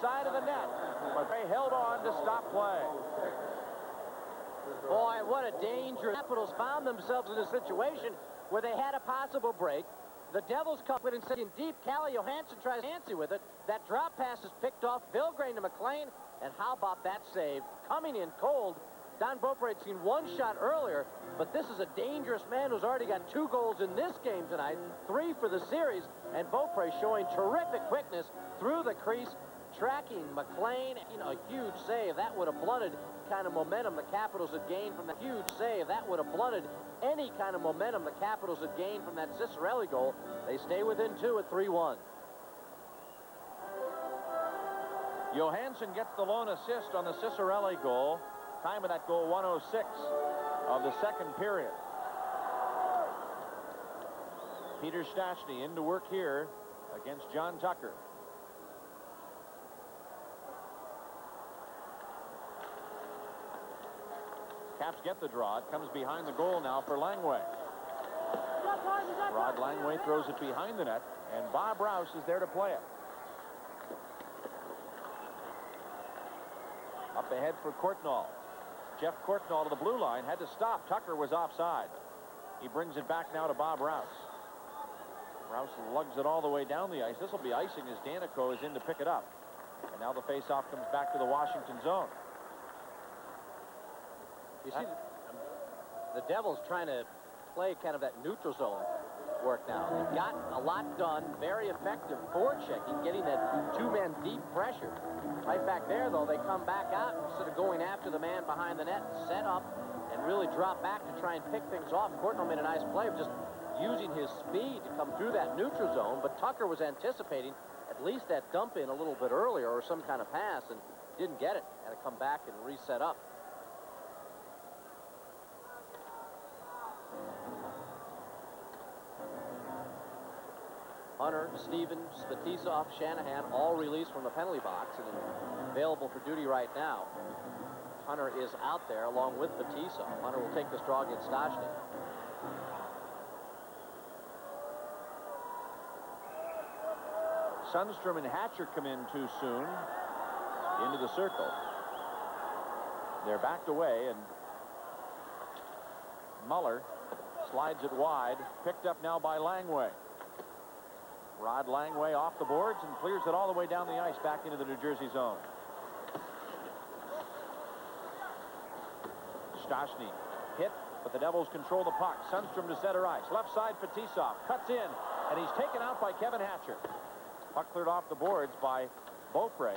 side of the net. But they held on to stop play. Boy, what a dangerous. Capitals found themselves in a situation where they had a possible break. The Devils come in and sitting deep. Calle Johansson tries to answer with it. That drop pass is picked off. Billgrain to McLean. And how about that save? Coming in cold. Don Beaupre had seen one shot earlier, but this is a dangerous man who's already got 2 goals in this game tonight, 3 for the series, and Beaupre showing terrific quickness through the crease, tracking McLean. A huge save. That would have blunted kind of momentum the Capitals had gained from that huge save. That would have blunted any kind of momentum the Capitals had gained from that Ciccarelli goal. They stay within 2 at 3-1. Johansson gets the lone assist on the Ciccarelli goal. Time of that goal, 1:06 of the second period. Peter Stastny into work here against John Tucker. Caps get the draw. It comes behind the goal now for Langway. Rod Langway throws it behind the net, and Bob Rouse is there to play it. Up ahead for Courtnall. Jeff Courtnall to the blue line, had to stop. Tucker was offside. He brings it back now to Bob Rouse. Rouse lugs it all the way down the ice. This will be icing as Danico is in to pick it up. And now the faceoff comes back to the Washington zone. You see, the Devils trying to play kind of that neutral zone work now. They've got a lot done. Very effective forechecking, getting that 2-man deep pressure. Right back there, though, they come back out instead of going after the man behind the net, set up, and really drop back to try and pick things off. Courtnall made a nice play of just using his speed to come through that neutral zone, but Tucker was anticipating at least that dump in a little bit earlier or some kind of pass and didn't get it. Had to come back and reset up. Hunter, Stevens, Fetisov, Shanahan, all released from the penalty box and available for duty right now. Hunter is out there along with Fetisov. Hunter will take this draw against Stastny. Sundstrom and Hatcher come in too soon into the circle. They're backed away, and Muller slides it wide, picked up now by Langway. Rod Langway off the boards and clears it all the way down the ice back into the New Jersey zone. Stastny hit, but the Devils control the puck. Sundstrom to center ice. Left side, Fetisov cuts in, and he's taken out by Kevin Hatcher. Puck cleared off the boards by Beaupre.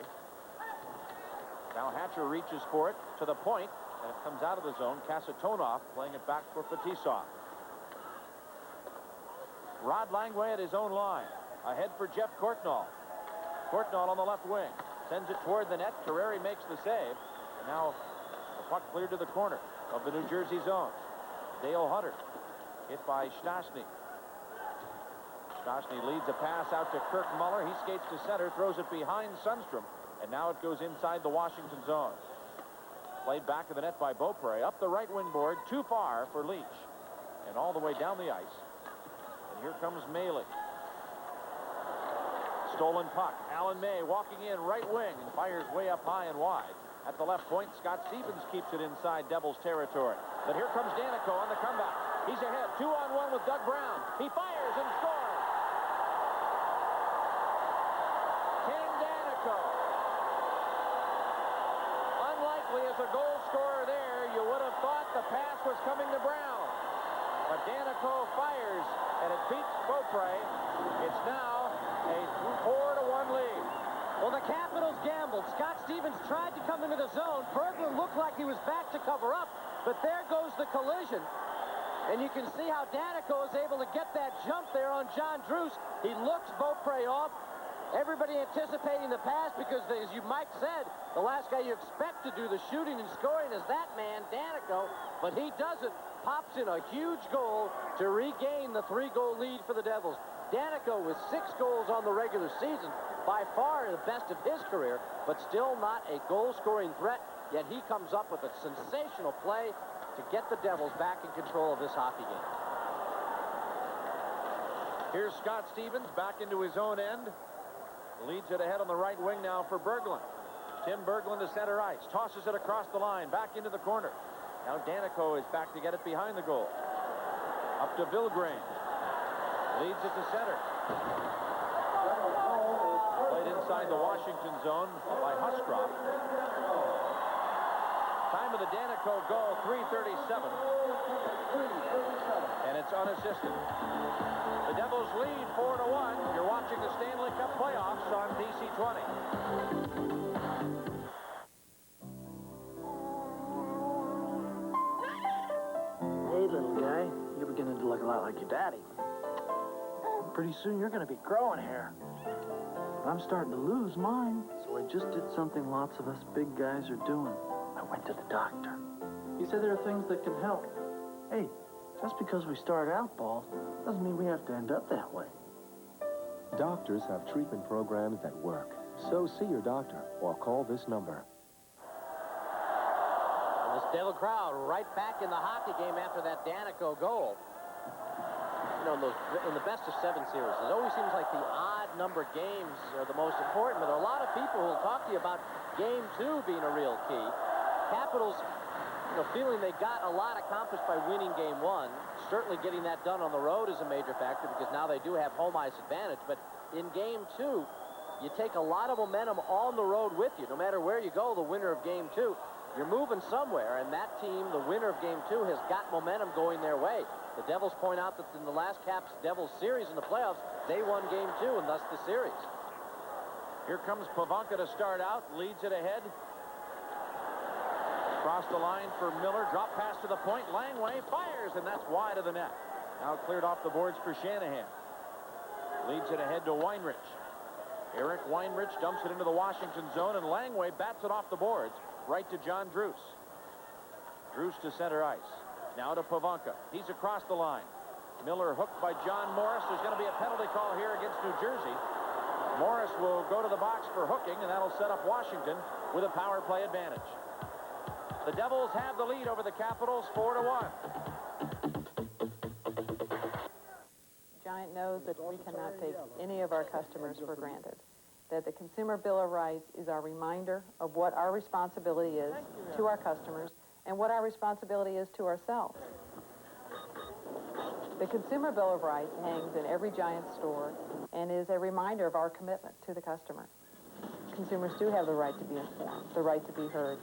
Now Hatcher reaches for it to the point, and it comes out of the zone. Kasatonov playing it back for Fetisov. Rod Langway at his own line. Ahead for Jeff Courtnall. Courtnall on the left wing. Sends it toward the net. Carreri makes the save. And now the puck cleared to the corner of the New Jersey zone. Dale Hunter hit by Stastny. Stastny leads a pass out to Kirk Muller. He skates to center, throws it behind Sundstrom. And now it goes inside the Washington zone. Played back of the net by Beaupre. Up the right wing board. Too far for Leach. And all the way down the ice. And here comes Maley. Stolen puck. Alan May walking in right wing and fires way up high and wide. At the left point, Scott Stevens keeps it inside Devils territory. But here comes Danico on the comeback. He's ahead. 2-on-1 with Doug Brown. He fires and scores. Ken Danico. Unlikely as a goal scorer there. You would have thought the pass was coming to Brown. But Danico fires, and it beats Beaupre. It's now a 4-1 lead. Well, the Capitals gambled. Scott Stevens tried to come into the zone. Berglund looked like he was back to cover up, but there goes the collision. And you can see how Danico is able to get that jump there on John Druce. He looks Beaupre off. Everybody anticipating the pass because, as you Mike said, the last guy you expect to do the shooting and scoring is that man, Danico, but he doesn't. Pops in a huge goal to regain the 3-goal lead for the Devils. Danico with 6 goals on the regular season, by far the best of his career, but still not a goal-scoring threat, yet he comes up with a sensational play to get the Devils back in control of this hockey game. Here's Scott Stevens back into his own end. leads it ahead on the right wing now for Berglund. Tim Berglund to center ice. Tosses it across the line. Back into the corner. Now Danico is back to get it behind the goal. Up to Billgrange. Leads it to center. Played inside the Washington zone by Hustrop. Time of the Danico goal, 3:37. And it's unassisted. The Devils lead 4-1. You're watching the Stanley Cup playoffs on DC-20. Hey, little guy, you're beginning to look a lot like your daddy. Pretty soon you're going to be growing hair. I'm starting to lose mine. So I just did something lots of us big guys are doing. I went to the doctor. He said there are things that can help. Hey, just because we start out bald doesn't mean we have to end up that way. Doctors have treatment programs that work. So see your doctor or call this number. And the Devil crowd right back in the hockey game after that Danico goal. You know, in the best of 7 series, it always seems like the odd number games are the most important, but there are a lot of people who will talk to you about Game 2 being a real key. Capitals, feeling they got a lot accomplished by winning Game 1. Certainly getting that done on the road is a major factor because now they do have home ice advantage. But in Game 2, you take a lot of momentum on the road with you. No matter where you go, the winner of Game 2, you're moving somewhere. And that team, the winner of Game 2, has got momentum going their way. The Devils point out that in the last Caps-Devils series in the playoffs, they won Game 2 and thus the series. Here comes Pavanka to start out. Leads it ahead. Across the line for Miller. Drop pass to the point. Langway fires, and that's wide of the net. Now cleared off the boards for Shanahan. Leads it ahead to Weinrich. Eric Weinrich dumps it into the Washington zone, and Langway bats it off the boards right to John Druce. Druce to center ice. Now to Pavanka. He's across the line. Miller hooked by John Morris. There's going to be a penalty call here against New Jersey. Morris will go to the box for hooking, and that'll set up Washington with a power play advantage. The Devils have the lead over the Capitals, 4-1. Giant knows that we cannot take any of our customers for granted. That the Consumer Bill of Rights is our reminder of what our responsibility is to our customers and what our responsibility is to ourselves. The Consumer Bill of Rights hangs in every Giant store and is a reminder of our commitment to the customer. Consumers do have the right to be informed, the right to be heard.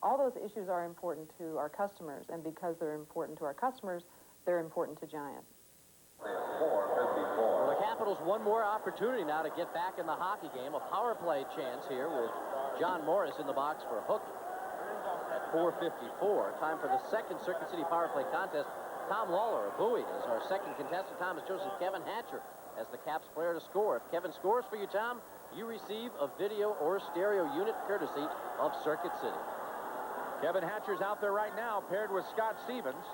All those issues are important to our customers, and because they're important to our customers, they're important to Giant. Well, the Capitals one more opportunity now to get back in the hockey game. A power play chance here with John Morris in the box for hooking at 4:54. Time for the second Circuit City power play contest. Tom Lawler of Bowie is our second contestant. Tom has chosen Kevin Hatcher as the Caps player to score. If Kevin scores for you, Tom, you receive a video or stereo unit courtesy of Circuit City. Kevin Hatcher's out there right now, paired with Scott Stevens.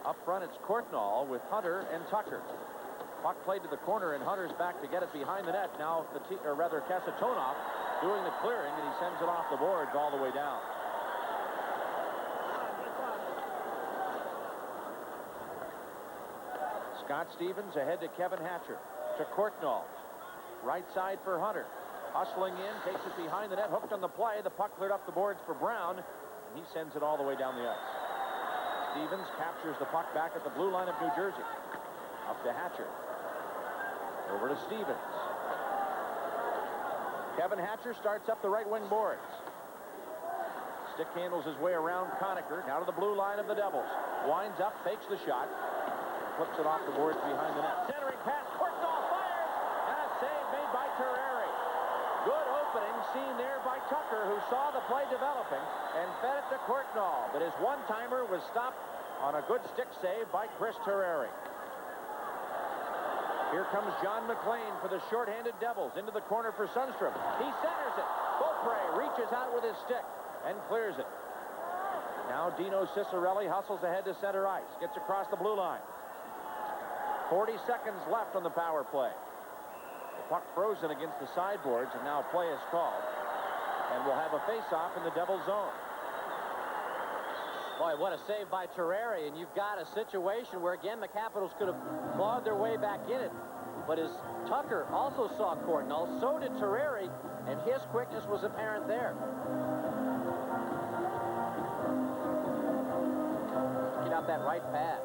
Up front, it's Courtnall with Hunter and Tucker. Puck played to the corner, and Hunter's back to get it behind the net. Now, Kasatonov doing the clearing, and he sends it off the boards all the way down. Scott Stevens ahead to Kevin Hatcher. To Courtnall. Right side for Hunter. Hustling in, takes it behind the net, hooked on the play. The puck cleared up the boards for Brown, and he sends it all the way down the ice. Stevens captures the puck back at the blue line of New Jersey. Up to Hatcher. Over to Stevens. Kevin Hatcher starts up the right wing boards. Stick handles his way around Conacher. Now to the blue line of the Devils. Winds up, fakes the shot. Flips it off the boards behind the net. Centering pass, Courtnall fires! And a save made by Terreri. Good opening seen there by Tucker, who saw the play developing and fed it to Courtnall. But his one-timer was stopped on a good stick save by Chris Terreri. Here comes John McLean for the shorthanded Devils. Into the corner for Sundstrom. He centers it. Beaupre reaches out with his stick and clears it. Now Dino Ciccarelli hustles ahead to center ice. Gets across the blue line. 40 seconds left on the power play. The puck frozen against the sideboards, and now play is called. And we'll have a face-off in the Devils zone. Boy, what a save by Terreri, and you've got a situation where, again, the Capitals could have clawed their way back in it. But as Tucker also saw Courtnall, so did Terreri, and his quickness was apparent there. Get out that right pad.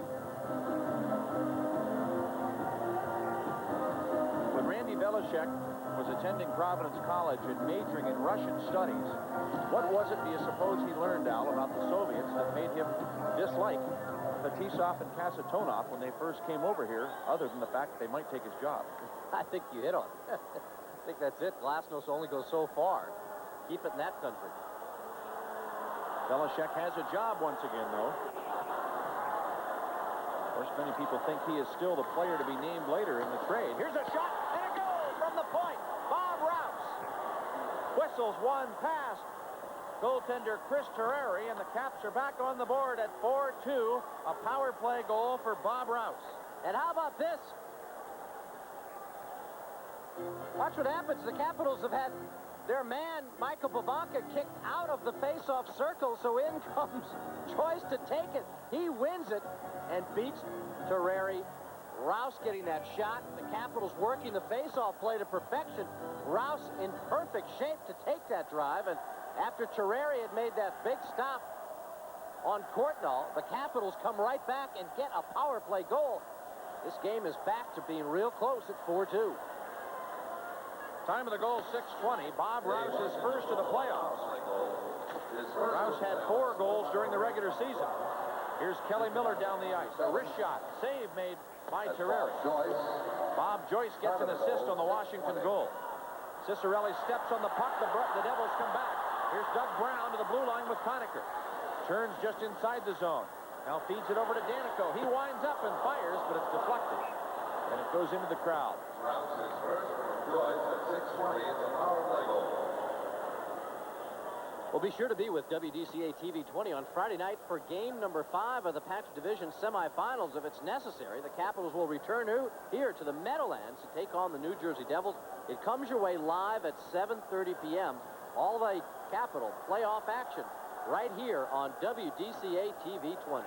When Randy Belichick was attending Providence College and majoring in Russian studies, what was it, do you suppose, he learned, Al, about the Soviets that made him dislike Fetisov and Kasatonov when they first came over here, other than the fact that they might take his job? I think you hit on it. I think that's it. Glasnost only goes so far. Keep it in that country. Belichick has a job once again, though. Of course, many people think he is still the player to be named later in the trade. Here's a shot, and a goal from the point. Bob Rouse whistles one past goaltender Chris Terreri, and the Caps are back on the board at 4-2. A power play goal for Bob Rouse. And how about this? Watch what happens. The Capitals have had their man, Michael Babanka, kicked out of the face-off circle, so in comes Joyce to take it. He wins it and beats Terreri. Rouse getting that shot. The Capitals working the face-off play to perfection. Rouse in perfect shape to take that drive, and after Terreri had made that big stop on Courtnall, the Capitals come right back and get a power play goal. This game is back to being real close at 4-2. Time of the goal, 6:20. Bob Rouse is first of the playoffs. Rouse had 4 goals during the regular season. Here's Kelly Miller down the ice. A wrist shot. Save made by Terreri. Bob Joyce gets an assist on the Washington goal. Cicerelli steps on the puck. The Devils come back. Here's Doug Brown to the blue line with Conacher. Turns just inside the zone. Now feeds it over to Danico. He winds up and fires, but it's deflected. And it goes into the crowd. Rouse is first. Joyce at 6:20. It's a power play goal. Well, be sure to be with WDCA TV 20 on Friday night for game number 5 of the Patrick Division semifinals. If it's necessary, the Capitals will return here to the Meadowlands to take on the New Jersey Devils. It comes your way live at 7:30 p.m. All the Capital playoff action right here on WDCA TV 20.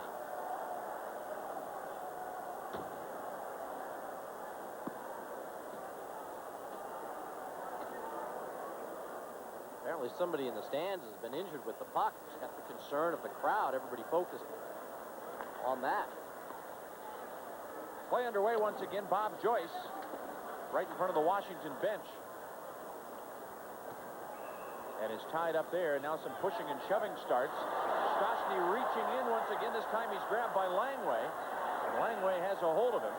Apparently somebody in the stands has been injured with the puck. Got the concern of the crowd. Everybody focused on that. Play underway once again. Bob Joyce right in front of the Washington bench. And is tied up there. Now some pushing and shoving starts. Stastny reaching in once again. This time he's grabbed by Langway. And Langway has a hold of him.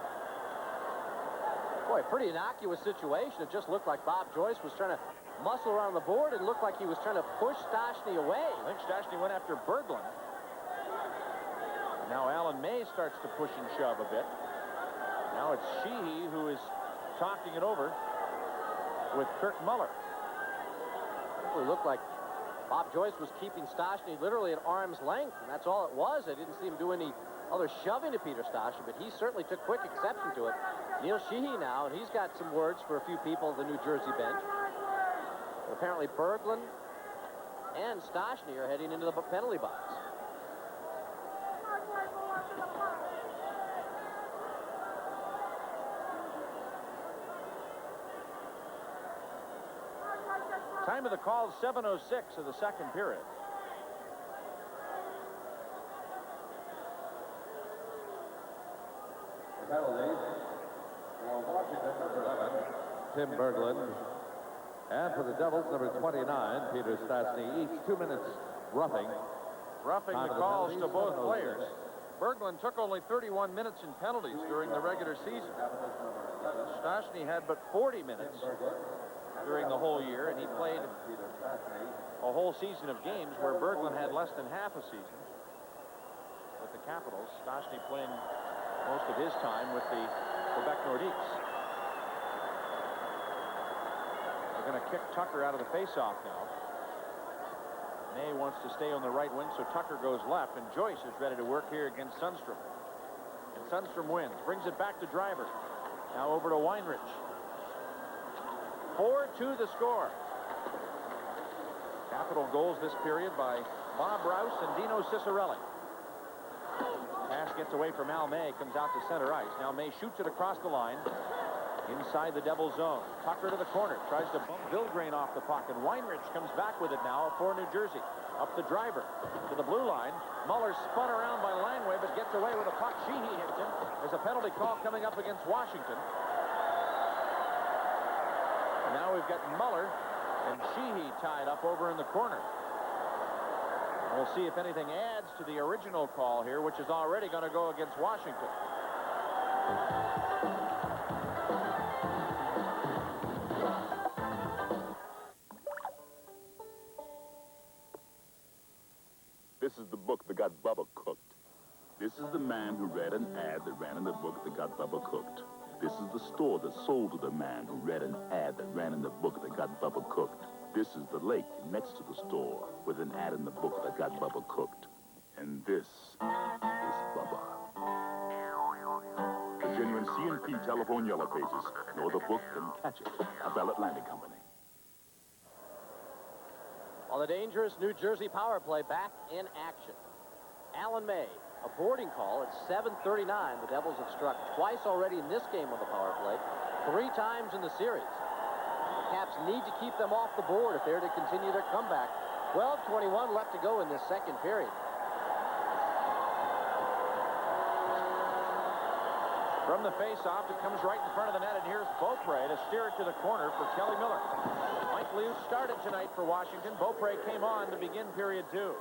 Boy, pretty innocuous situation. It just looked like Bob Joyce was trying to muscle around the board and looked like he was trying to push Stastny away. I think Stastny went after Berglund. Now Alan May starts to push and shove a bit. Now it's Sheehy who is talking it over with Kirk Muller. It looked like Bob Joyce was keeping Stastny literally at arm's length, and that's all it was. I didn't see him do any other shoving to Peter Stastny, but he certainly took quick exception to it. Neil Sheehy now, and he's got some words for a few people at the New Jersey bench. But apparently Berglund and Stastny are heading into the penalty box. Time of the call, 7:06 of the second period. Penalty for Washington, number 11, Tim Berglund. And for the Devils, number 29, Peter Stastny, each 2 minutes roughing. Roughing the calls to both players. Berglund took only 31 minutes in penalties during the regular season. Stastny had but 40 minutes during the whole year, and he played a whole season of games where Berglund had less than half a season with the Capitals. Stastny playing most of his time with the Quebec Nordiques. They're going to kick Tucker out of the faceoff now. May wants to stay on the right wing, so Tucker goes left, and Joyce is ready to work here against Sundstrom. And Sundstrom wins, brings it back to Driver. Now over to Weinrich. 4-2 the score. Capital goals this period by Bob Rouse and Dino Cicerelli. Pass gets away from Al May, comes out to center ice. Now May shoots it across the line. Inside the Devils zone. Tucker to the corner. Tries to bump Vilgrain off the puck. And Weinrich comes back with it now for New Jersey. Up the driver to the blue line. Muller spun around by Langway, but gets away with a puck. Sheehy hits him. There's a penalty call coming up against Washington. And now we've got Muller and Sheehy tied up over in the corner. We'll see if anything adds to the original call here, which is already going to go against Washington. This is the book that got Bubba cooked. This is the man who read an ad that ran in the book that got Bubba cooked. This is the store that sold to the man who read an ad that ran in the book that got Bubba cooked. This is the lake next to the store with an ad in the book that got Bubba cooked. And this is Bubba. The genuine C&P telephone yellow pages. No other book can catch it. A Bell Atlantic Company. On the dangerous New Jersey power play, back in action. Alan May, a boarding call at 7:39. The Devils have struck twice already in this game on the power play, 3 times in the series. The Caps need to keep them off the board if they're to continue their comeback. 12:21 left to go in this second period. From the face-off, it comes right in front of the net, and here's Beaupre to steer it to the corner for Kelly Miller. Mike Liu started tonight for Washington. Beaupre came on to begin period 2.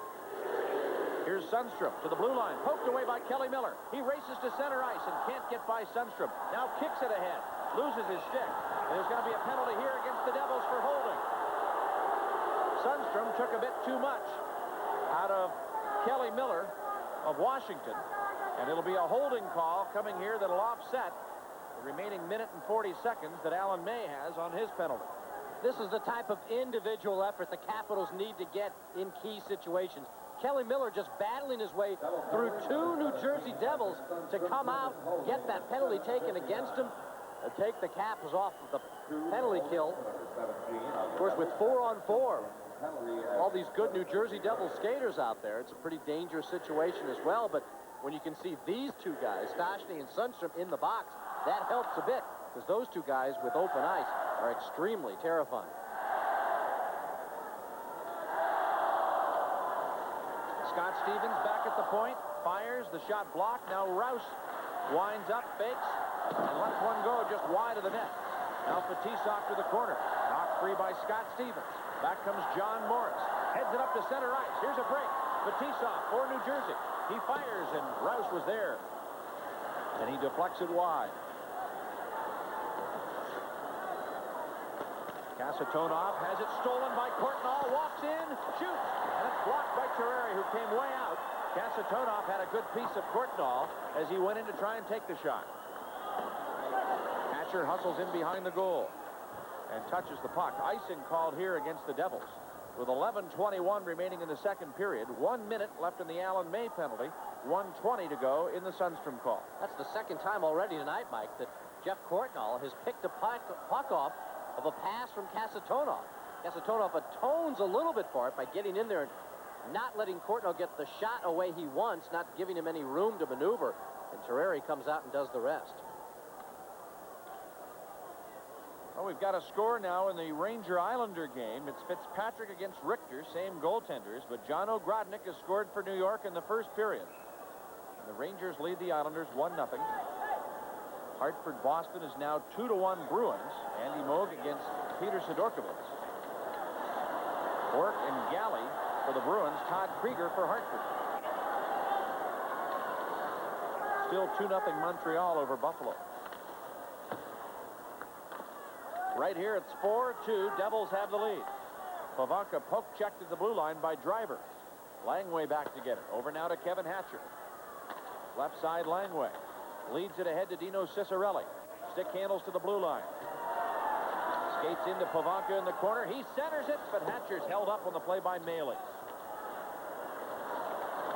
Here's Sundstrom to the blue line, poked away by Kelly Miller. He races to center ice and can't get by Sundstrom. Now kicks it ahead, loses his stick. And there's going to be a penalty here against the Devils for holding. Sundstrom took a bit too much out of Kelly Miller of Washington. And it'll be a holding call coming here that'll offset the remaining minute and 40 seconds that Alan May has on his penalty. This is the type of individual effort the Capitals need to get in key situations. Kelly Miller just battling his way through 2 New Jersey Devils to come out, get that penalty taken against him, and take the Caps off of the penalty kill. Of course, with 4-on-4, all these good New Jersey Devils skaters out there, it's a pretty dangerous situation as well. But when you can see these 2 guys, Stastny and Sundstrom, in the box, that helps a bit, because those 2 guys with open ice are extremely terrifying. Scott Stevens back at the point, fires, the shot blocked. Now Rouse winds up, fakes, and lets one go just wide of the net. Now Fetisov to the corner, knocked free by Scott Stevens. Back comes John Morris, heads it up to center ice. Here's a break. Fetisov for New Jersey. He fires, and Rouse was there. And he deflects it wide. Kasatonov has it stolen by Courtnall, walks in, shoots, and it's blocked by Terreri, who came way out. Kasatonov had a good piece of Courtnall as he went in to try and take the shot. Hatcher hustles in behind the goal and touches the puck. Icing called here against the Devils. With 11:21 remaining in the second period, 1 minute left in the Alan May penalty, 1:20 to go in the Sundstrom call. That's the second time already tonight, Mike, that Jeff Courtnall has picked a puck off of a pass from Kasatonov. Kasatonov atones a little bit for it by getting in there and not letting Courtnall get the shot away he wants, not giving him any room to maneuver. And Terreri comes out and does the rest. Well, we've got a score now in the Ranger-Islander game. It's Fitzpatrick against Richter, same goaltenders, but John Ogrodnik has scored for New York in the first period. The Rangers lead the Islanders 1-0. Hartford-Boston is now 2-1 Bruins. Andy Moog against Peter Sidorkovich. Bork and Galley for the Bruins. Todd Krieger for Hartford. Still 2-0 Montreal over Buffalo. Right here, it's 4-2. Devils have the lead. Pavanka poke-checked at the blue line by Driver. Langway back to get it. Over now to Kevin Hatcher. Left side, Langway. Leads it ahead to Dino Ciccarelli. Stick handles to the blue line. Skates into Pavanka in the corner. He centers it, but Hatcher's held up on the play by Maley.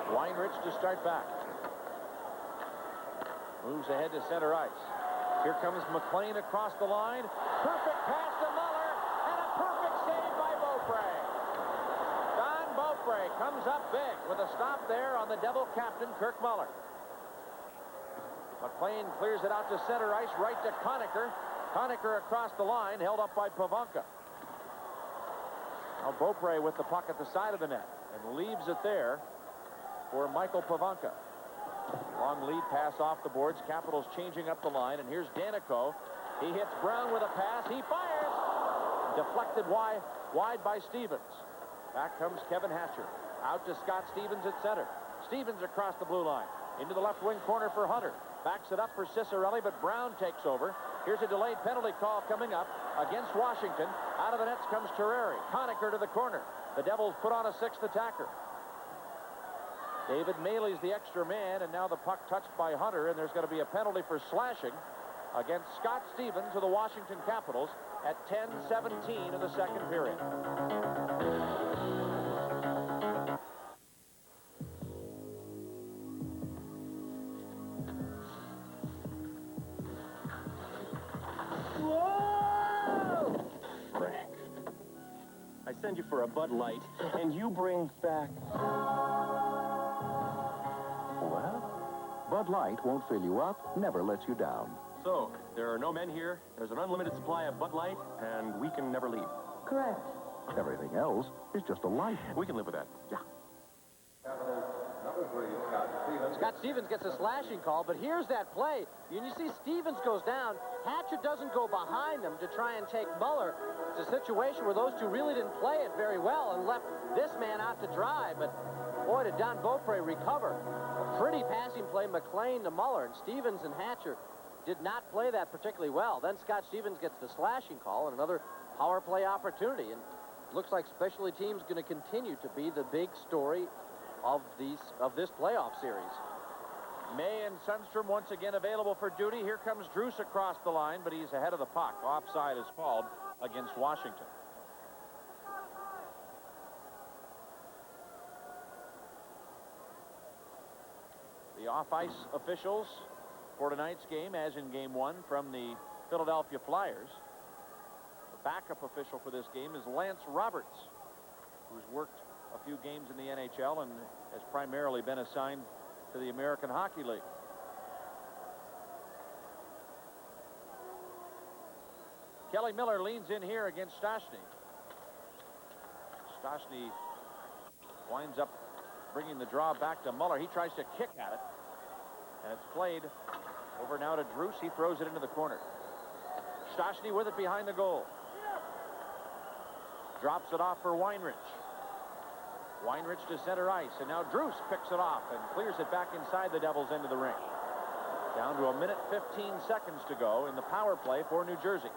Weinrich to start back. Moves ahead to center ice. Here comes McLean across the line. Perfect pass to Muller, and a perfect save by Beaupre. Don Beaupre comes up big with a stop there on the Devil captain, Kirk Muller. McLean clears it out to center ice, right to Conacher. Conacher across the line, held up by Pavanka. Now Beaupre with the puck at the side of the net and leaves it there for Michael Pavanka. Long lead pass off the boards. Capitals changing up the line, and here's Danico. He hits Brown with a pass. He fires. Deflected wide by Stevens. Back comes Kevin Hatcher. Out to Scott Stevens at center. Stevens across the blue line. Into the left wing corner for Hunter. Backs it up for Cicerelli, but Brown takes over. Here's a delayed penalty call coming up against Washington. Out of the nets comes Terreri. Conacher to the corner. The Devils put on a sixth attacker. David Maley's the extra man, and now the puck touched by Hunter, and there's going to be a penalty for slashing against Scott Stevens of the Washington Capitals at 10:17 of the second period. Whoa! Frank, I send you for a Bud Light, and you bring back... Well, Bud Light won't fill you up, never lets you down. So, there are no men here, there's an unlimited supply of Bud Light, and we can never leave. Correct. Everything else is just a light. We can live with that. Yeah. Capitals, number 3, Scott Stevens. Scott Stevens gets a slashing call, but here's that play. And you see Stevens goes down. Hatcher doesn't go behind him to try and take Muller. It's a situation where those two really didn't play it very well and left this man out to dry. But boy, did Don Beaupre recover. A pretty passing play, McLean to Muller. And Stevens and Hatcher did not play that particularly well. Then Scott Stevens gets the slashing call and another power play opportunity. And it looks like specialty teams going to continue to be the big story of this playoff series. May and Sundstrom once again available for duty. Here comes Druce across the line, but he's ahead of the puck. Offside is called against Washington. The off-ice officials for tonight's game, as in Game 1, from the Philadelphia Flyers. The backup official for this game is Lance Roberts, who's worked a few games in the NHL and has primarily been assigned to the American Hockey League. Kelly Miller leans in here against Stastny. Stastny winds up bringing the draw back to Muller. He tries to kick at it, and it's played over now to Druce. He throws it into the corner. Stastny with it behind the goal. Drops it off for Weinrich. Weinrich to center ice, and now Druce picks it off and clears it back inside the Devils' end of the ring. Down to 1 minute 15 seconds to go in the power play for New Jersey.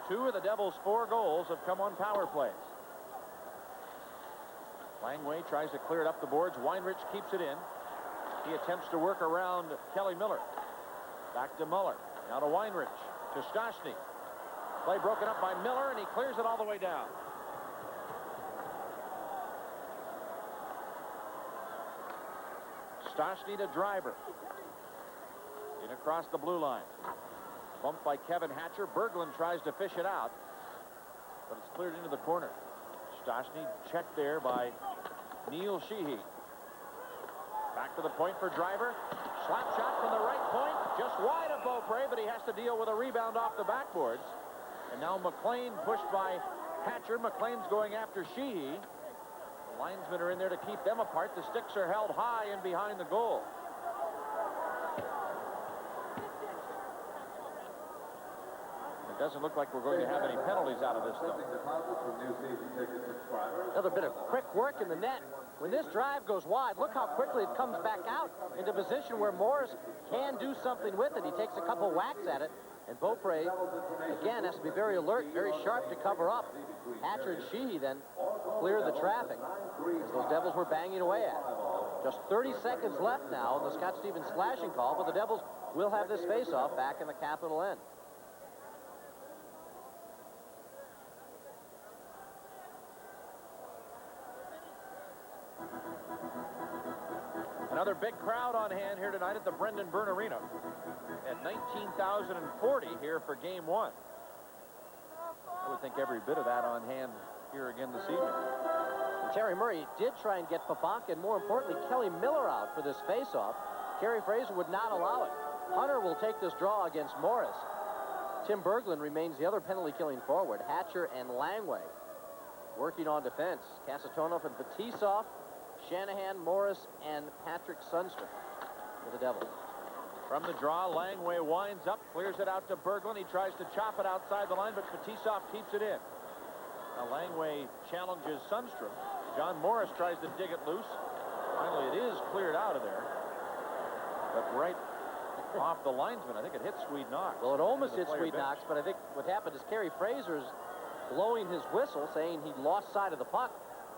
2 of the Devils' 4 goals have come on power plays. Langway tries to clear it up the boards. Weinrich keeps it in. He attempts to work around Kelly Miller. Back to Muller. Now to Weinrich. To Stastny. Play broken up by Miller, and he clears it all the way down. Stastny to Driver. In across the blue line. Bumped by Kevin Hatcher. Berglund tries to fish it out, but it's cleared into the corner. Stastny checked there by Neil Sheehy. Back to the point for Driver. Slap shot from the right point. Just wide of Beaupre, but he has to deal with a rebound off the backboards. And now McLean pushed by Hatcher. McLean's going after Sheehy. The linesmen are in there to keep them apart. The sticks are held high and behind the goal. It doesn't look like we're going to have any penalties out of this, though. Another bit of quick work in the net. When this drive goes wide, look how quickly it comes back out into position where Morris can do something with it. He takes a couple whacks at it, and Beaupre, again, has to be very alert, very sharp to cover up. Hatcher and Sheehy then clear the traffic as those Devils were banging away at it. Just 30 seconds left now in the Scott Stevens slashing call, but the Devils will have this faceoff back in the Capital end. Another big crowd on hand here tonight at the Brendan Byrne Arena at 19,040 here for Game 1. I would think every bit of that on hand here again this evening. And Terry Murray did try and get Pavanka and, more importantly, Kelly Miller out for this faceoff. Kerry Fraser would not allow it. Hunter will take this draw against Morris. Tim Berglund remains the other penalty-killing forward. Hatcher and Langway working on defense. Kasatonov and Fetisov, Shanahan, Morris, and Patrick Sundstrom for the Devils. From the draw, Langway winds up, clears it out to Berglund. He tries to chop it outside the line, but Fetisov keeps it in. Now Langway challenges Sundstrom. John Morris tries to dig it loose. Finally, it is cleared out of there. But right off the linesman, I think it hit Swede Knox. Well, it almost hit Swede Knox, but I think what happened is Kerry Fraser's blowing his whistle, saying he lost sight of the puck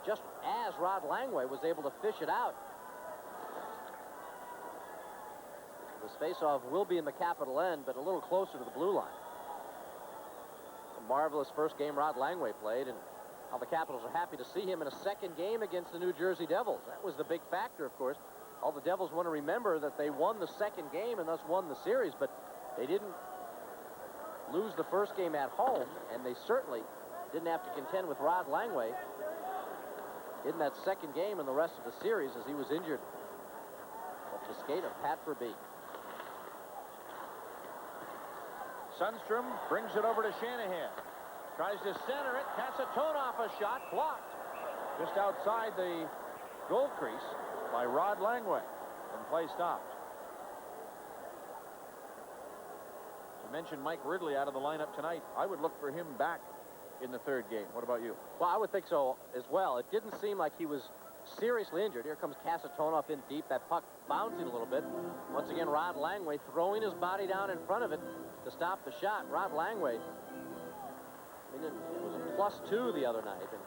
just as Rod Langway was able to fish it out. This faceoff will be in the capital end, but a little closer to the blue line. A marvelous first game Rod Langway played, and how the Capitals are happy to see him in a second game against the New Jersey Devils. That was the big factor, of course. All the Devils want to remember that they won the second game and thus won the series, but they didn't lose the first game at home, and they certainly didn't have to contend with Rod Langway in that second game and the rest of the series as he was injured off the skate of Pat Verbeek. Sundstrom brings it over to Shanahan. Tries to center it. Kasatonov a shot blocked just outside the goal crease by Rod Langway, and play stopped. You mentioned Mike Ridley out of the lineup tonight. I would look for him back in the third game. What about you? Well, I would think so as well. It didn't seem like he was seriously injured. Here comes Kasatonov in deep. That puck bouncing a little bit. Once again, Rod Langway throwing his body down in front of it to stop the shot. Rod Langway, I mean, it was a +2 the other night. And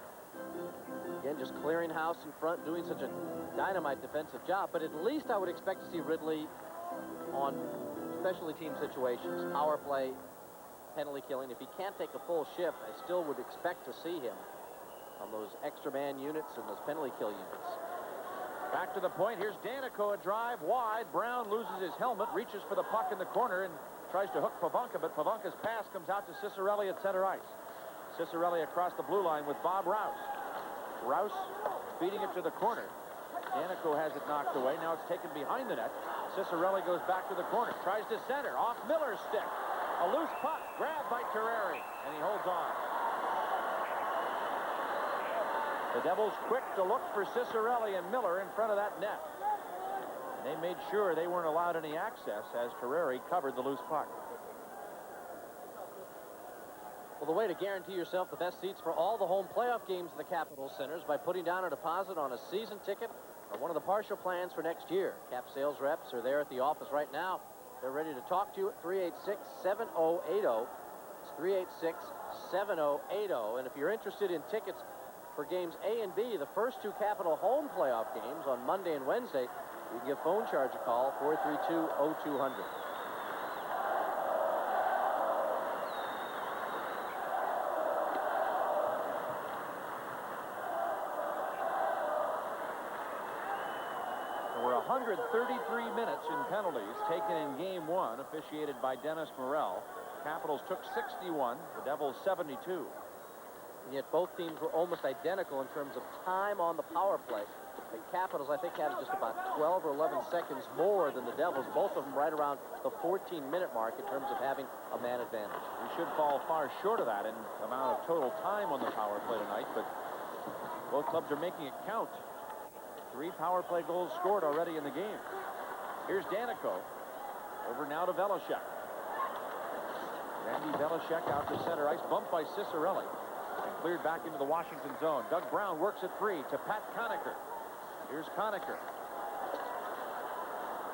again, just clearing house in front, doing such a dynamite defensive job. But at least I would expect to see Ridley on specialty team situations, power play, penalty killing. If he can't take a full shift, I still would expect to see him on those extra man units and those penalty kill units. Back to the point. Here's Danico, a drive wide. Brown loses his helmet, reaches for the puck in the corner, and tries to hook Pavanka, but Pavanka's pass comes out to Ciccarelli at center ice. Ciccarelli across the blue line with Bob Rouse. Rouse feeding it to the corner. Danico has it knocked away. Now it's taken behind the net. Ciccarelli goes back to the corner. Tries to center. Off Miller's stick. A loose puck. Grabbed by Terreri. And he holds on. The Devils quick to look for Ciccarelli and Miller in front of that net. They made sure they weren't allowed any access as Terreri covered the loose puck. Well, the way to guarantee yourself the best seats for all the home playoff games in the Capitol Center is by putting down a deposit on a season ticket or one of the partial plans for next year. Cap sales reps are there at the office right now. They're ready to talk to you at 386-7080. It's 386-7080. And if you're interested in tickets for games A and B, the first two Capitol home playoff games on Monday and Wednesday, you can give Phone Charge a call, 432-0200. There were 133 minutes in penalties taken in game one, officiated by Dennis Morrell. Capitals took 61, the Devils 72. And yet both teams were almost identical in terms of time on the power play. The Capitals, I think, had just about 12 or 11 seconds more than the Devils, both of them right around the 14-minute mark in terms of having a man advantage. We should fall far short of that in amount of total time on the power play tonight, but both clubs are making it count. 3 power play goals scored already in the game. Here's Danico. Over now to Velishek. Randy Velishek out to center ice, bumped by Ciccarelli. And cleared back into the Washington zone. Doug Brown works it free to Pat Conacher. Here's Conacher.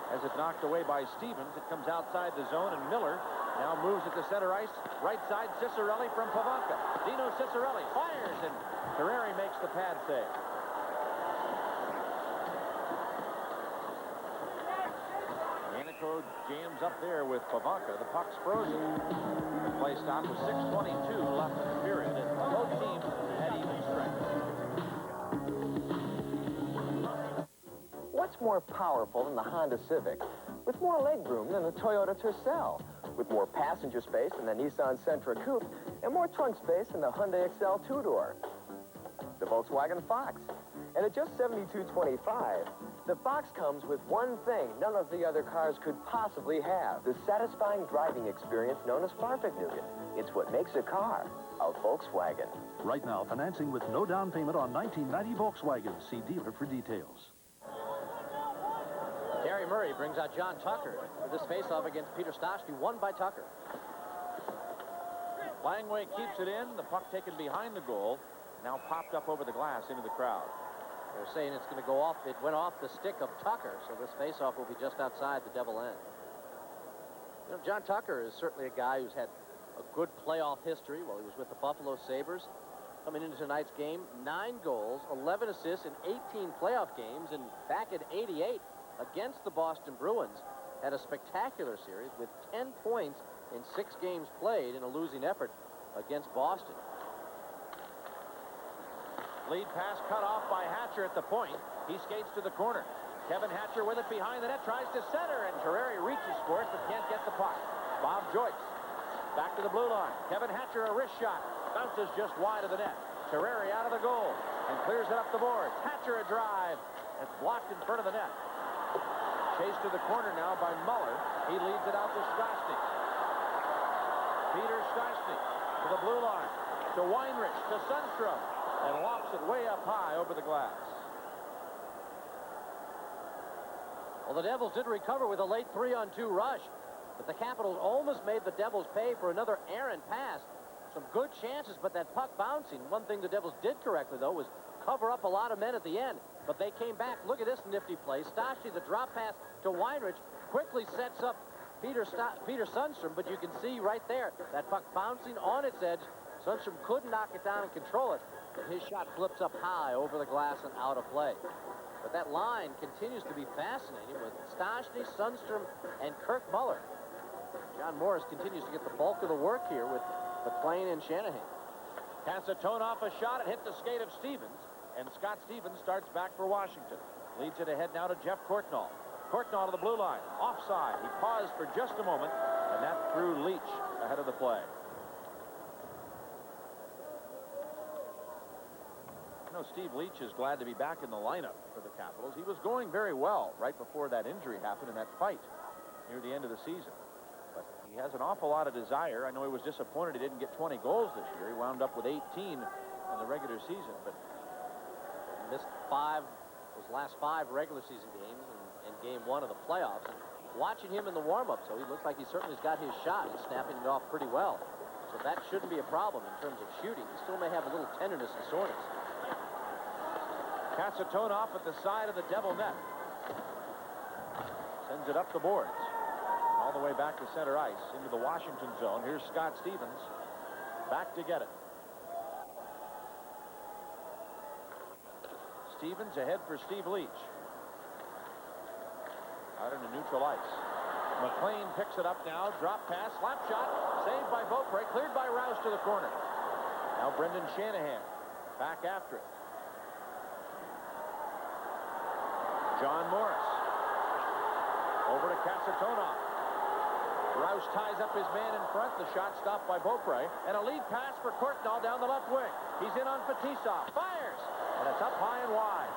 Has it knocked away by Stevens. It comes outside the zone, and Miller now moves it to center ice. Right side, Ciccarelli from Pavanka. Dino Ciccarelli fires, and Terreri makes the pad save. Danico jams up there with Pavanka. The puck's frozen. The play stopped with 6:22 left in the period, and both teams had even strength. What's more powerful than the Honda Civic? With more legroom than the Toyota Tercel, with more passenger space than the Nissan Sentra Coupe, and more trunk space than the Hyundai Excel two-door. The Volkswagen Fox. And at just $72.25, The Fox comes with one thing none of the other cars could possibly have. The satisfying driving experience known as Fahrvergnügen. It's what makes a car a Volkswagen. Right now, financing with no down payment on 1990 Volkswagen. See dealer for details. Gary Murray brings out John Tucker for this faceoff against Peter Stashny, won by Tucker. Langway keeps it in. The puck taken behind the goal. Now popped up over the glass into the crowd. They're saying it's going to go off. It went off the stick of Tucker, so this faceoff will be just outside the Devil end. You know, John Tucker is certainly a guy who's had a good playoff history while he was with the Buffalo Sabres. Coming into tonight's game, 9 goals, 11 assists in 18 playoff games, and back in '88 against the Boston Bruins, had a spectacular series with 10 points in 6 games played in a losing effort against Boston. Lead pass cut off by Hatcher at the point. He skates to the corner. Kevin Hatcher with it behind the net, tries to center, and Terreri reaches for it, but can't get the puck. Bob Joyce back to the blue line. Kevin Hatcher, a wrist shot. Bounces just wide of the net. Terreri out of the goal and clears it up the boards. Hatcher a drive. It's blocked in front of the net. Chased to the corner now by Muller. He leads it out to Stashny. Peter Stashny to the blue line. To Weinrich, to Sundstrom. And lofts it way up high over the glass. Well, the Devils did recover with a late 3-on-2 rush, but the Capitals almost made the Devils pay for another errant pass. Some good chances, but that puck bouncing. One thing the Devils did correctly, though, was cover up a lot of men at the end, but they came back. Look at this nifty play. Stashny, the drop pass to Weinrich, quickly sets up Peter Sundstrom, but you can see right there, that puck bouncing on its edge. Sundstrom couldn't knock it down and control it, but his shot flips up high over the glass and out of play. But that line continues to be fascinating with Stashny, Sundstrom, and Kirk Muller. John Morris continues to get the bulk of the work here with McLean and Shanahan. Kasatonov a shot. It hit the skate of Stevens, and Scott Stevens starts back for Washington. Leads it ahead now to Jeff Courtnall. Courtnall to the blue line. Offside. He paused for just a moment, and that threw Leach ahead of the play. You know, Steve Leach is glad to be back in the lineup for the Capitals. He was going very well right before that injury happened in that fight near the end of the season. But he has an awful lot of desire. I know he was disappointed he didn't get 20 goals this year. He wound up with 18 in the regular season, but he missed his last 5 regular season games and game 1 of the playoffs. And watching him in the warm-up, so he looks like he certainly has got his shot. He's snapping it off pretty well. So that shouldn't be a problem in terms of shooting. He still may have a little tenderness and soreness. Kasatonov at the side of the Devil net. Sends it up the boards. All the way back to center ice into the Washington zone. Here's Scott Stevens back to get it. Stevens ahead for Steve Leach. Out into neutral ice. McLean picks it up now. Drop pass, slap shot. Saved by Beaupre. Cleared by Rouse to the corner. Now Brendan Shanahan back after it. John Morris. Over to Kasatonov. Rouse ties up his man in front. The shot stopped by Beaupre. And a lead pass for Courtnall down the left wing. He's in on Fetisov. Fires! And it's up high and wide.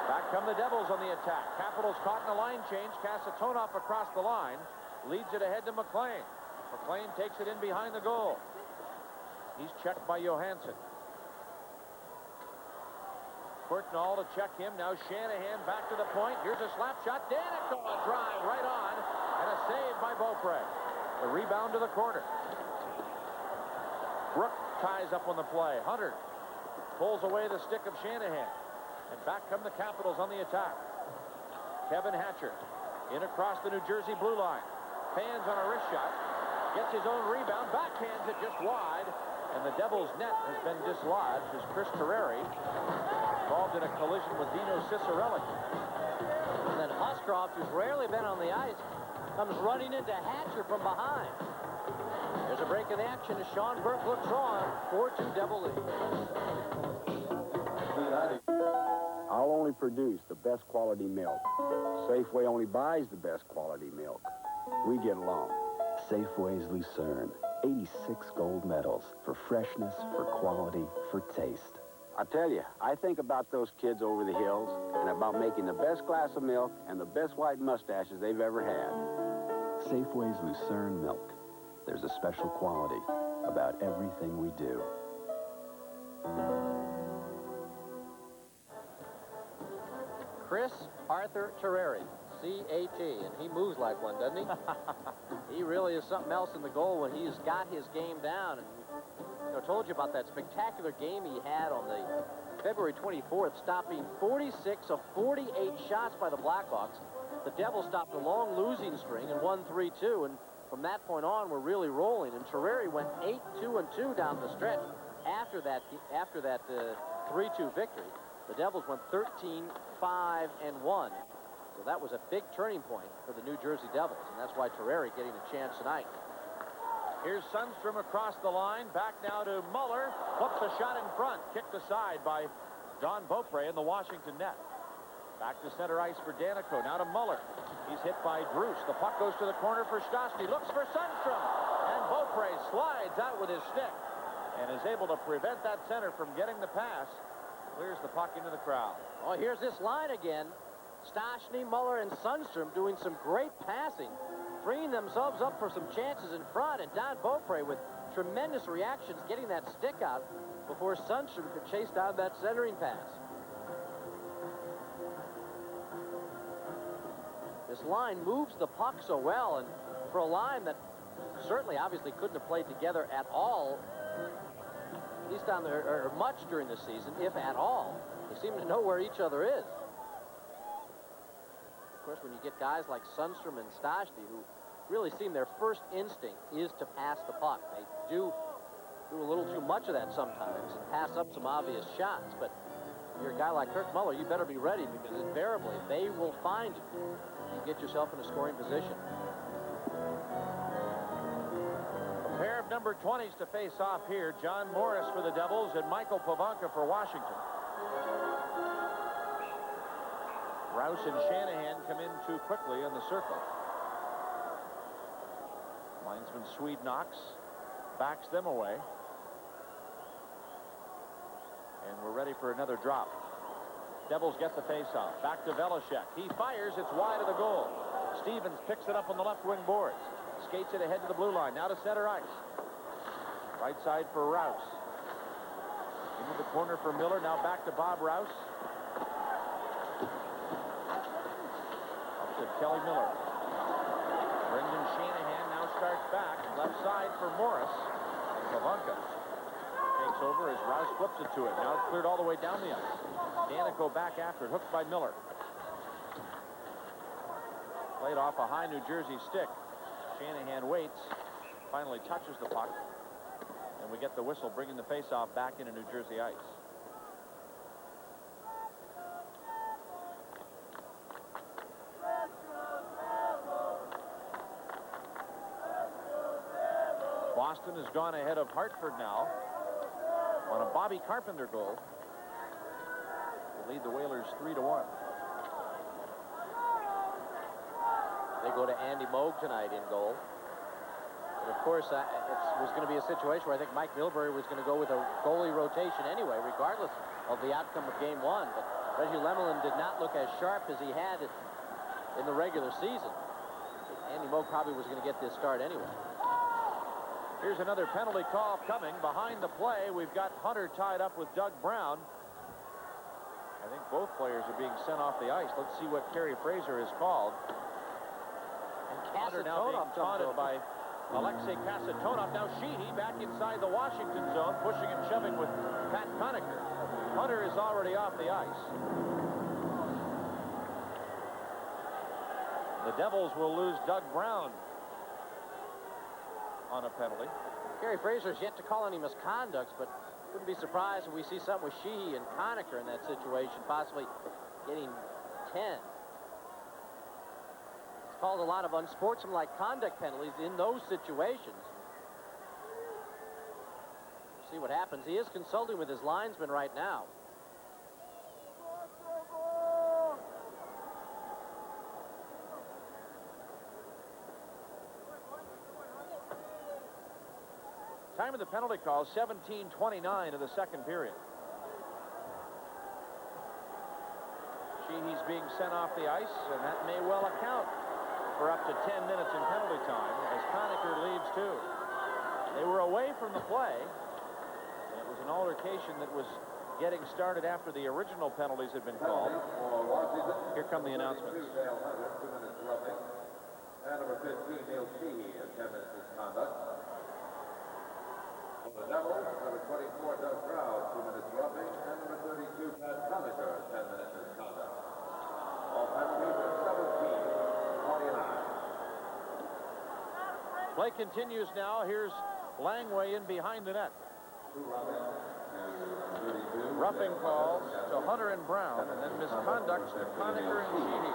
Back come the Devils on the attack. Capitals caught in a line change. Kasatonov across the line. Leads it ahead to McLean. McLean takes it in behind the goal. He's checked by Johansson. Courtnall to check him. Now Shanahan back to the point. Here's a slap shot. Danico, a drive right on. And a save by Beaupre. The rebound to the corner. Brook ties up on the play. Hunter pulls away the stick of Shanahan. And back come the Capitals on the attack. Kevin Hatcher in across the New Jersey blue line. Fans on a wrist shot. Gets his own rebound. Backhands it just wide. And the Devils' net has been dislodged as Chris Terreri involved in a collision with Dino Ciccarelli. And then Huscroft, who's rarely been on the ice, comes running into Hatcher from behind. There's a break in the action as Sean Burke looks on. 4-2 Devil lead. I'll only produce the best quality milk. Safeway only buys the best quality milk. We get along. Safeway's Lucerne. 86 gold medals for freshness, for quality, for taste. I tell you, I think about those kids over the hills and about making the best glass of milk and the best white mustaches they've ever had. Safeway's Lucerne milk. There's a special quality about everything we do. Chris Arthur Terreri, C-A-T, and he moves like one, doesn't he? He really is something else in the goal when he's got his game down. And I told you about that spectacular game he had on the February 24th, stopping 46 of 48 shots by the Blackhawks. The Devils stopped a long losing string and won 3-2, and from that point on, we're really rolling. And Terreri went 8-2-2 down the stretch after that 3-2 victory. The Devils went 13-5-1. So that was a big turning point for the New Jersey Devils, and that's why Terreri getting a chance tonight. Here's Sundstrom across the line. Back now to Muller. Flips a shot in front. Kicked aside by Don Beaupre in the Washington net. Back to center ice for Danico. Now to Muller. He's hit by Bruce. The puck goes to the corner for Stastny. Looks for Sundstrom. And Beaupre slides out with his stick and is able to prevent that center from getting the pass. Clears the puck into the crowd. Oh, here's this line again. Stastny, Muller, and Sundstrom doing some great passing, freeing themselves up for some chances in front, and Don Beaupre with tremendous reactions getting that stick out before Sundstrom could chase down that centering pass. This line moves the puck so well, and for a line that certainly obviously couldn't have played together at all, at least down there, or much during the season, if at all, they seem to know where each other is. Of course, when you get guys like Sundstrom and Stastny, who really seem their first instinct is to pass the puck. They do a little too much of that sometimes and pass up some obvious shots. But if you're a guy like Kirk Muller, you better be ready, because invariably they will find you. You get yourself in a scoring position. A pair of number 20s to face off here. John Morris for the Devils and Michael Pavanka for Washington. Rouse and Shanahan come in too quickly in the circle. Linesman Swede Knox backs them away. And we're ready for another drop. Devils get the face-off. Back to Velishek. He fires. It's wide of the goal. Stevens picks it up on the left wing boards. Skates it ahead to the blue line. Now to center ice. Right side for Rouse. Into the corner for Miller. Now back to Bob Rouse. Up to Kelly Miller. Brendan Shanahan now starts back. Left side for Morris. And Pavanka takes over as Rouse flips it to it. Now it's cleared all the way down the ice. Danico back after it. Hooked by Miller. Played off a high New Jersey stick. Shanahan waits. Finally touches the puck. And we get the whistle bringing the faceoff back into New Jersey ice. Boston has gone ahead of Hartford now on a Bobby Carpenter goal. They lead the Whalers 3-1. They go to Andy Moog tonight in goal. And of course, it was going to be a situation where I think Mike Milbury was going to go with a goalie rotation anyway, regardless of the outcome of Game 1. But Reggie Lemelin did not look as sharp as he had in the regular season. Andy Moog probably was going to get this start anyway. Here's another penalty call coming. Behind the play, we've got Hunter tied up with Doug Brown. I think both players are being sent off the ice. Let's see what Kerry Fraser has called. And Hunter now being taunted by Alexei Kasatonov. Now Sheehy back inside the Washington zone, pushing and shoving with Pat Conacher. Hunter is already off the ice. The Devils will lose Doug Brown on a penalty. Kerry Fraser's yet to call any misconducts, but wouldn't be surprised if we see something with Sheehy and Conacher in that situation, possibly getting 10. It's called a lot of unsportsmanlike conduct penalties in those situations. See what happens. He is consulting with his linesman right now. Time of the penalty call, 17:29 of the second period. he's being sent off the ice, and that may well account for up to 10 minutes in penalty time as Conacher leaves too. They were away from the play, and it was an altercation that was getting started after the original penalties had been called. Here come the announcements. 2 minutes roughing. And number 15, Neil Sheehy, 10 minutes misconduct. For the Devils, number 24, Doug Brown, 2 minutes roughing. And number 32, Pat Conacher, 10 minutes misconduct. All penalties are 17-29. Play continues now. Here's Langway in behind the net. Roughing calls to Hunter and Brown, and then misconducts to Conacher and Sheehy.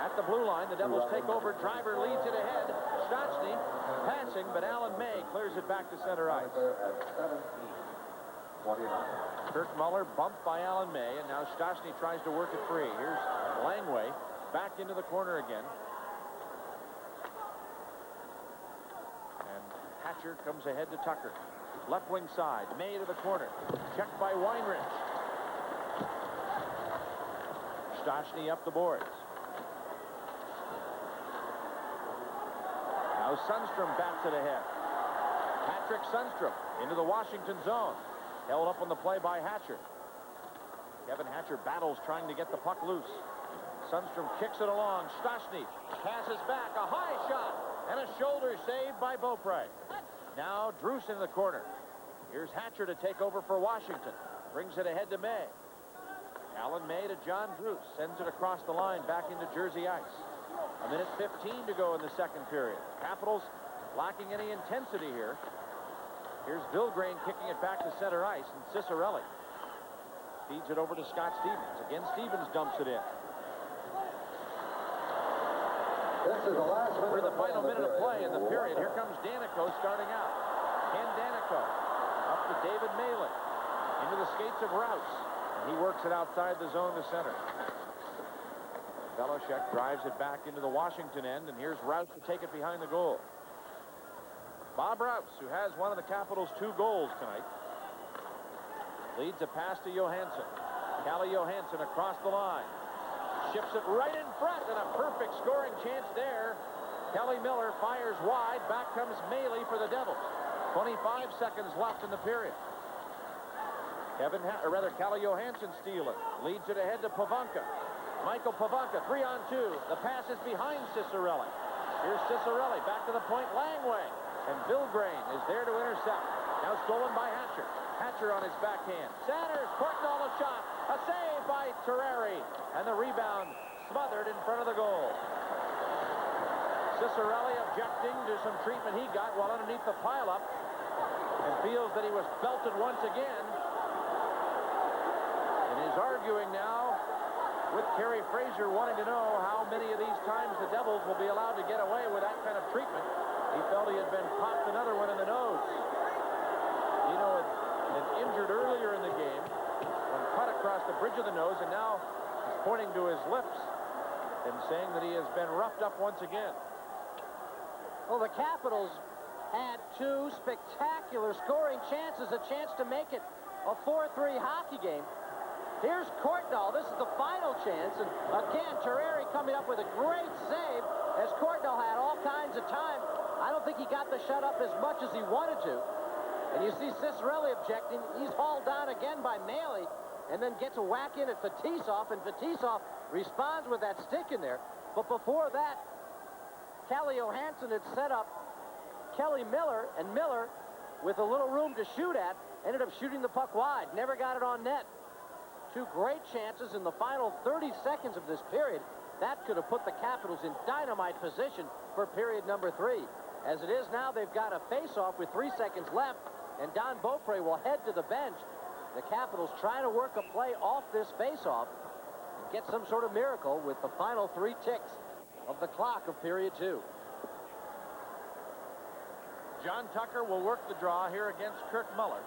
At the blue line, the Devils take over. Driver leads it ahead. Stastny passing, but Alan May clears it back to center ice. Kirk Muller bumped by Alan May, and now Stastny tries to work it free. Here's Langway back into the corner again. And Hatcher comes ahead to Tucker. Left wing side, May to the corner. Checked by Weinrich. Stastny up the boards. Now Sundstrom bats it ahead. Patrick Sundstrom into the Washington zone. Held up on the play by Hatcher. Kevin Hatcher battles trying to get the puck loose. Sundstrom kicks it along. Stastny passes back. A high shot and a shoulder save by Beaupre. Now Druce in the corner. Here's Hatcher to take over for Washington. Brings it ahead to May. Alan May to John Druce. Sends it across the line back into Jersey ice. A minute 15 to go in the second period. Capitals lacking any intensity here. Here's Vilgrain kicking it back to center ice, and Cicerelli feeds it over to Scott Stevens. Again, Stevens dumps it in. We're the final minute of play in the period. Here comes Danico starting out. Ken Danico up to David Malin. Into the skates of Rouse. And he works it outside the zone to center. Belichick drives it back into the Washington end, and here's Rouse to take it behind the goal. Bob Rouse, who has one of the Capitals' 2 goals tonight, leads a pass to Johansson. Calle Johansson across the line. Ships it right in front, and a perfect scoring chance there. Kelly Miller fires wide. Back comes Maley for the Devils. 25 seconds left in the period. Calle Johansson stealing. Leads it ahead to Pavanka. Michael Pavanka, 3-on-2. The pass is behind Cicerelli. Here's Cicerelli back to the point. Langway. And Vilgrain is there to intercept. Now stolen by Hatcher. Hatcher on his backhand. Centers. Courtnall a shot. A save by Terreri. And the rebound smothered in front of the goal. Cicerelli objecting to some treatment he got while underneath the pileup, and feels that he was belted once again. And is arguing now with Kerry Fraser, wanting to know how many of these times the Devils will be allowed to get away with that kind of treatment. He felt he had been popped another one in the nose. Dino had been injured earlier in the game when cut across the bridge of the nose, and now he's pointing to his lips and saying that he has been roughed up once again. Well, the Capitals had 2 spectacular scoring chances, a chance to make it a 4-3 hockey game. Here's Courtnall. This is the final chance, and again, Terreri coming up with a great save as Courtnall had all kinds of time. I don't think he got the shut up as much as he wanted to. And you see Cicerelli objecting. He's hauled down again by Maley, and then gets a whack in at Fetisov, and Fetisov responds with that stick in there. But before that, Calle Johansson had set up Kelly Miller, and Miller, with a little room to shoot at, ended up shooting the puck wide. Never got it on net. 2 great chances in the final 30 seconds of this period. That could have put the Capitals in dynamite position for period number 3. As it is now, they've got a face-off with 3 seconds left, and Don Beaupre will head to the bench. The Capitals trying to work a play off this face-off and get some sort of miracle with the final 3 ticks of the clock of period 2. John Tucker will work the draw here against Kirk Muller.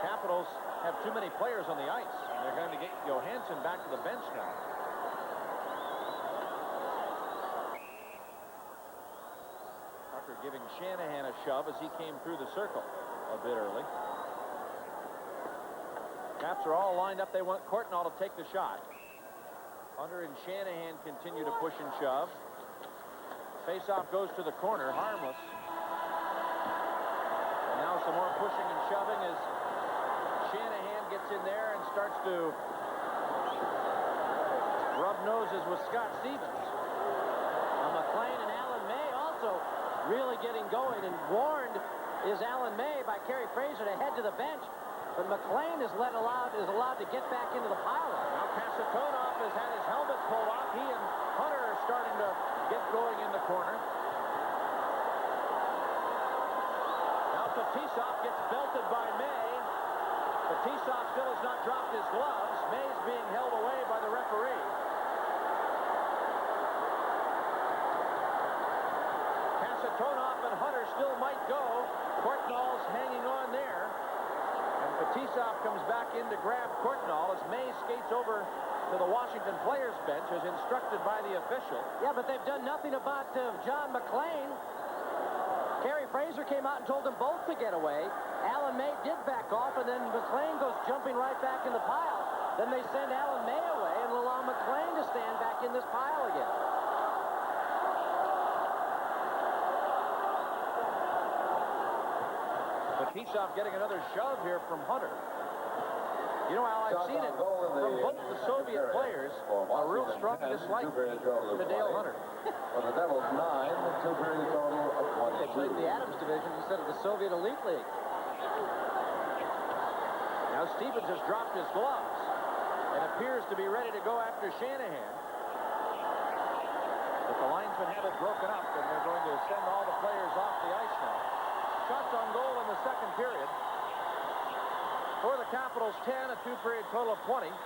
Capitals have too many players on the ice, and they're going to get Johansson back to the bench now. Tucker giving Shanahan a shove as he came through the circle a bit early. Caps are all lined up. They want Courtnall to take the shot. Hunter and Shanahan continue to push and shove. Faceoff goes to the corner, harmless. And now some more pushing and shoving as Shanahan gets in there and starts to rub noses with Scott Stevens. Now McLean and Alan May also really getting going, and warned is Alan May by Kerry Fraser to head to the bench. But McLean is allowed to get back into the pile-up. Now Kasatonov has had his helmet pulled off. He and Hunter are starting to get going in the corner. Now Fetisov gets belted by May. Fetisov still has not dropped his gloves. May's being held away by the referee. Kasatonov and Hunter still might go. Courtnall's hanging on there. Fetisov comes back in to grab Courtnall as May skates over to the Washington players bench as instructed by the official. Yeah, but they've done nothing about John McLean. Kerry Fraser came out and told them both to get away. Alan May did back off, and then McLean goes jumping right back in the pile. Then they send Alan May away and allow McLean to stand back in this pile again. Fetisov getting another shove here from Hunter. You know, Al, I've seen it from both the Soviet players, a real strong dislike to Dale Hunter. For the Devils, 9, the 2-period total of 22. They played the Adams division instead of the Soviet Elite League. Now Stevens has dropped his gloves and appears to be ready to go after Shanahan. But the linesmen have it broken up, and they're going to send all the players off the ice now. Shots on goal in the second period. For the Capitals, 10, a 2-period total of 20. And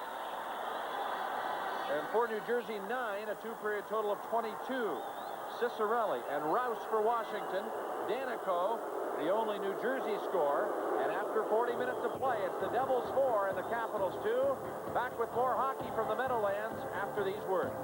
for New Jersey, 9, a 2-period total of 22. Cicerelli and Rouse for Washington. Danico, the only New Jersey score. And after 40 minutes of play, it's the Devils 4 and the Capitals 2. Back with more hockey from the Meadowlands after these words.